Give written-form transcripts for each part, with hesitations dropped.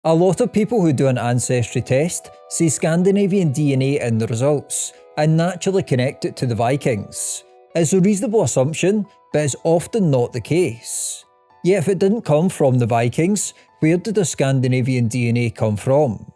A lot of people who do an ancestry test see Scandinavian DNA in the results and naturally connect it to the Vikings. It's a reasonable assumption, but it's often not the case. Yet if it didn't come from the Vikings, where did the Scandinavian DNA come from?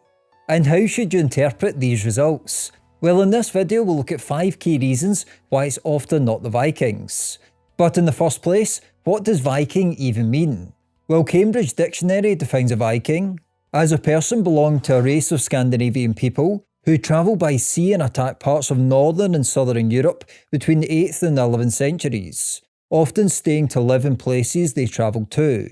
And how should you interpret these results? Well, in this video we'll look at 5 key reasons why it's often not the Vikings. But in the first place, what does Viking even mean? Well, Cambridge Dictionary defines a Viking as a person belonging to a race of Scandinavian people who travelled by sea and attacked parts of northern and southern Europe between the 8th and 11th centuries, often staying to live in places they travelled to.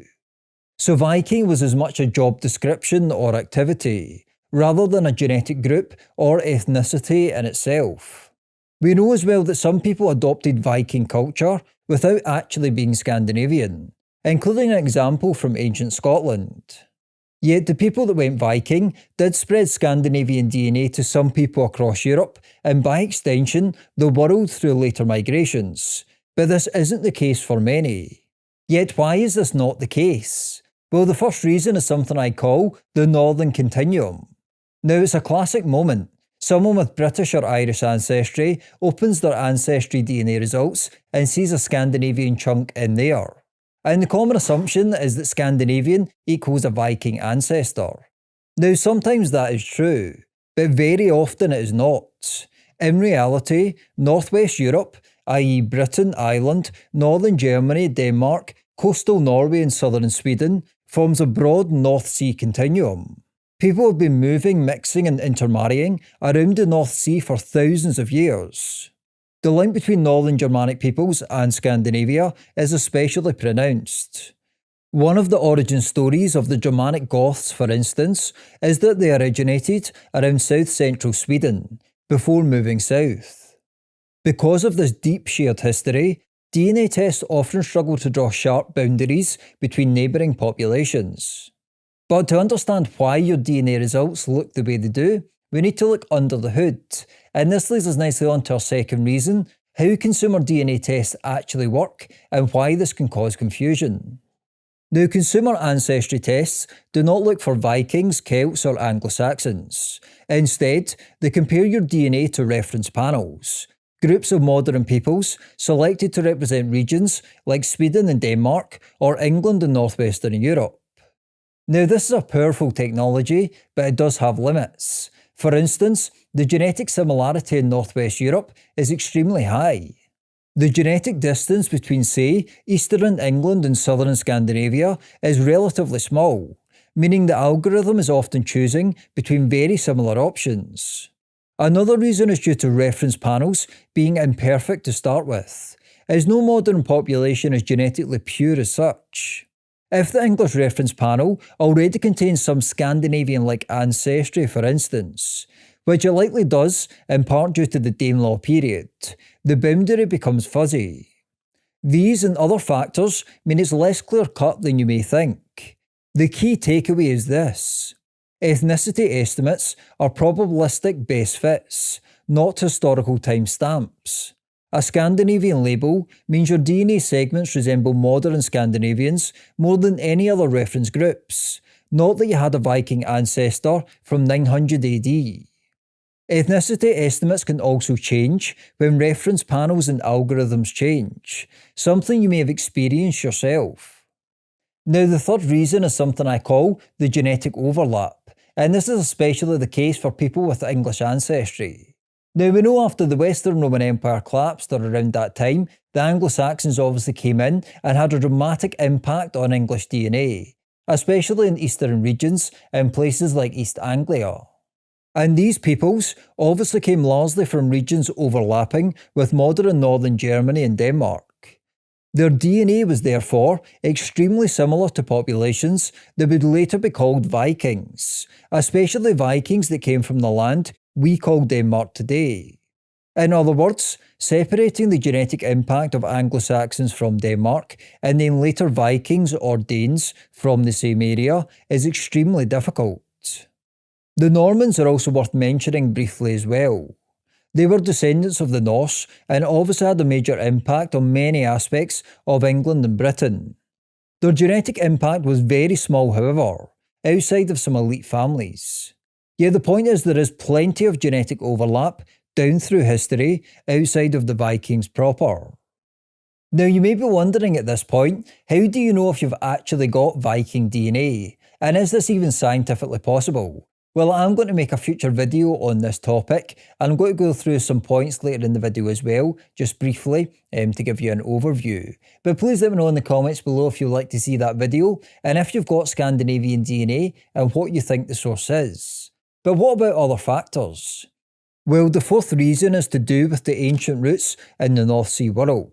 So Viking was as much a job description or activity, rather than a genetic group or ethnicity in itself. We know as well that some people adopted Viking culture without actually being Scandinavian, including an example from ancient Scotland. Yet the people that went Viking did spread Scandinavian DNA to some people across Europe and by extension the world through later migrations, but this isn't the case for many. Yet why is this not the case? Well, the first reason is something I call the Northern Continuum. Now it's a classic moment. Someone with British or Irish ancestry opens their ancestry DNA results and sees a Scandinavian chunk in there. And the common assumption is that Scandinavian equals a Viking ancestor. Now sometimes that is true, but very often it is not. In reality, Northwest Europe, i.e. Britain, Ireland, Northern Germany, Denmark, coastal Norway and southern Sweden, forms a broad North Sea continuum. People have been moving, mixing and intermarrying around the North Sea for thousands of years. The link between Northern Germanic peoples and Scandinavia is especially pronounced. One of the origin stories of the Germanic Goths, for instance, is that they originated around south-central Sweden, before moving south. Because of this deep shared history, DNA tests often struggle to draw sharp boundaries between neighbouring populations. But to understand why your DNA results look the way they do, we need to look under the hood, and this leads us nicely on to our second reason, how consumer DNA tests actually work and why this can cause confusion. Now, consumer ancestry tests do not look for Vikings, Celts or Anglo-Saxons. Instead, they compare your DNA to reference panels, groups of modern peoples selected to represent regions like Sweden and Denmark or England and northwestern Europe. Now, this is a powerful technology, but it does have limits. For instance, the genetic similarity in Northwest Europe is extremely high. The genetic distance between, say, Eastern England and Southern Scandinavia is relatively small, meaning the algorithm is often choosing between very similar options. Another reason is due to reference panels being imperfect to start with, as no modern population is genetically pure as such. If the English reference panel already contains some Scandinavian-like ancestry, for instance, which it likely does in part due to the Danelaw period, the boundary becomes fuzzy. These and other factors mean it's less clear-cut than you may think. The key takeaway is this: ethnicity estimates are probabilistic best fits, not historical timestamps. A Scandinavian label means your DNA segments resemble modern Scandinavians more than any other reference groups, not that you had a Viking ancestor from 900 AD. Ethnicity estimates can also change when reference panels and algorithms change, something you may have experienced yourself. Now, the third reason is something I call the genetic overlap, and this is especially the case for people with English ancestry. Now, we know after the Western Roman Empire collapsed or around that time, the Anglo-Saxons obviously came in and had a dramatic impact on English DNA, especially in eastern regions and places like East Anglia. And these peoples obviously came largely from regions overlapping with modern northern Germany and Denmark. Their DNA was therefore extremely similar to populations that would later be called Vikings, especially Vikings that came from the land we call Denmark today. In other words, separating the genetic impact of Anglo-Saxons from Denmark and then later Vikings or Danes from the same area is extremely difficult. The Normans are also worth mentioning briefly as well. They were descendants of the Norse and obviously had a major impact on many aspects of England and Britain. Their genetic impact was very small, however. outside of some elite families. Yet the point is there is plenty of genetic overlap down through history outside of the Vikings proper. Now you may be wondering at this point, how do you know if you've actually got Viking DNA? And is this even scientifically possible? Well, I'm going to make a future video on this topic, and I'm going to go through some points later in the video as well, just briefly, to give you an overview. But please let me know in the comments below if you'd like to see that video, and if you've got Scandinavian DNA, and what you think the source is. But what about other factors? Well, the fourth reason is to do with the ancient roots in the North Sea world.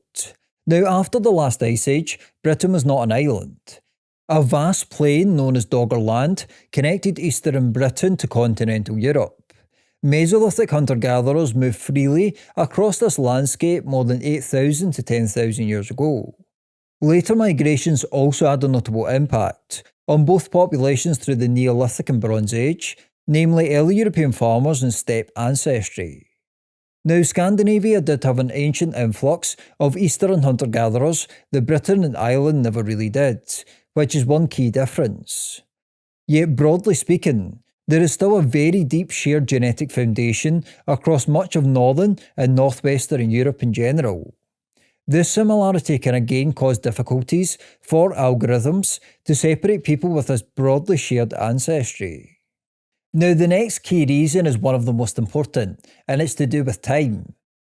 Now, after the last ice age, Britain was not an island. A vast plain known as Doggerland connected eastern Britain to continental Europe. Mesolithic hunter-gatherers moved freely across this landscape more than 8,000 to 10,000 years ago. Later migrations also had a notable impact on both populations through the Neolithic and Bronze Age, namely early European farmers and steppe ancestry. Now, Scandinavia did have an ancient influx of eastern hunter-gatherers that Britain and Ireland never really did, which is one key difference. Yet, broadly speaking, there is still a very deep shared genetic foundation across much of northern and northwestern Europe in general. This similarity can again cause difficulties for algorithms to separate people with this broadly shared ancestry. Now, the next key reason is one of the most important, and it's to do with time.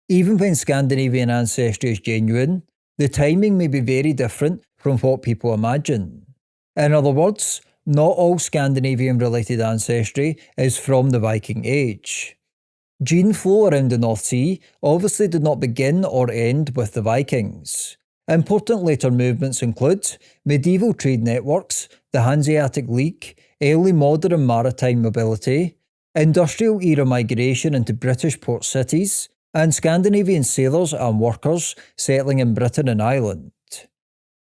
Even when Scandinavian ancestry is genuine, the timing may be very different from what people imagine. In other words, not all Scandinavian-related ancestry is from the Viking Age. Gene flow around the North Sea obviously did not begin or end with the Vikings. Important later movements include medieval trade networks, the Hanseatic League, early modern maritime mobility, industrial era migration into British port cities, and Scandinavian sailors and workers settling in Britain and Ireland.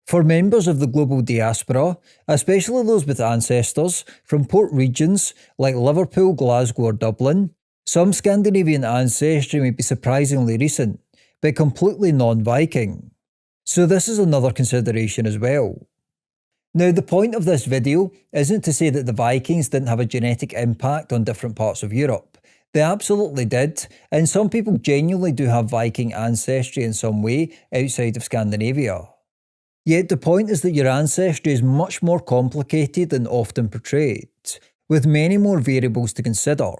For members of the global diaspora, especially those with ancestors from port regions like Liverpool, Glasgow or Dublin, some Scandinavian ancestry may be surprisingly recent, but completely non-Viking. So this is another consideration as well. Now, the point of this video isn't to say that the Vikings didn't have a genetic impact on different parts of Europe. They absolutely did, and some people genuinely do have Viking ancestry in some way outside of Scandinavia. Yet the point is that your ancestry is much more complicated than often portrayed, with many more variables to consider,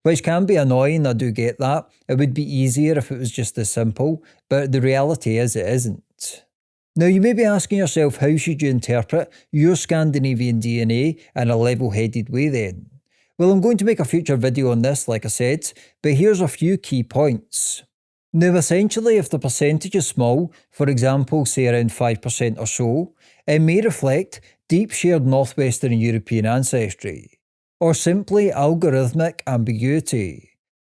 which can be annoying, I do get that. It would be easier if it was just as simple, but the reality is it isn't. Now, you may be asking yourself, how should you interpret your Scandinavian DNA in a level-headed way then? Well, I'm going to make a future video on this, like I said, but here's a few key points. Now, essentially, if the percentage is small, for example, say around 5% or so, it may reflect deep shared Northwestern European ancestry, or simply algorithmic ambiguity,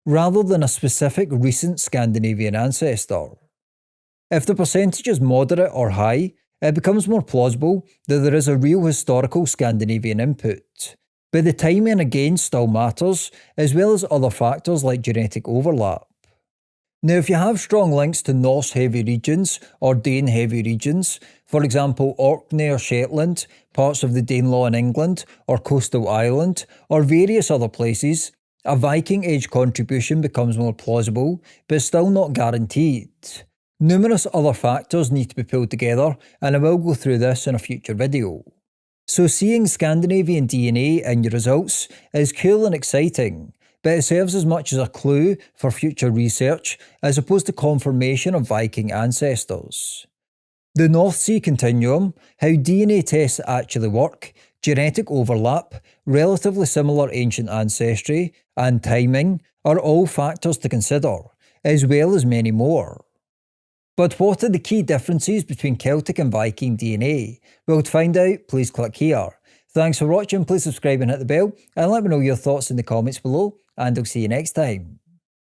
rather than a specific recent Scandinavian ancestor. If the percentage is moderate or high, it becomes more plausible that there is a real historical Scandinavian input. But the timing again still matters, as well as other factors like genetic overlap. Now, if you have strong links to Norse-heavy regions or Dane-heavy regions, for example Orkney or Shetland, parts of the Danelaw in England, or coastal Ireland, or various other places, a Viking Age contribution becomes more plausible, but still not guaranteed. Numerous other factors need to be pulled together, and I will go through this in a future video. So seeing Scandinavian DNA in your results is cool and exciting, but it serves as much as a clue for future research as opposed to confirmation of Viking ancestors. The North Sea Continuum, how DNA tests actually work, genetic overlap, relatively similar ancient ancestry, and timing are all factors to consider, as well as many more. But what are the key differences between Celtic and Viking DNA? Well, to find out, please click here. Thanks for watching, please subscribe and hit the bell, and let me know your thoughts in the comments below, and I'll see you next time.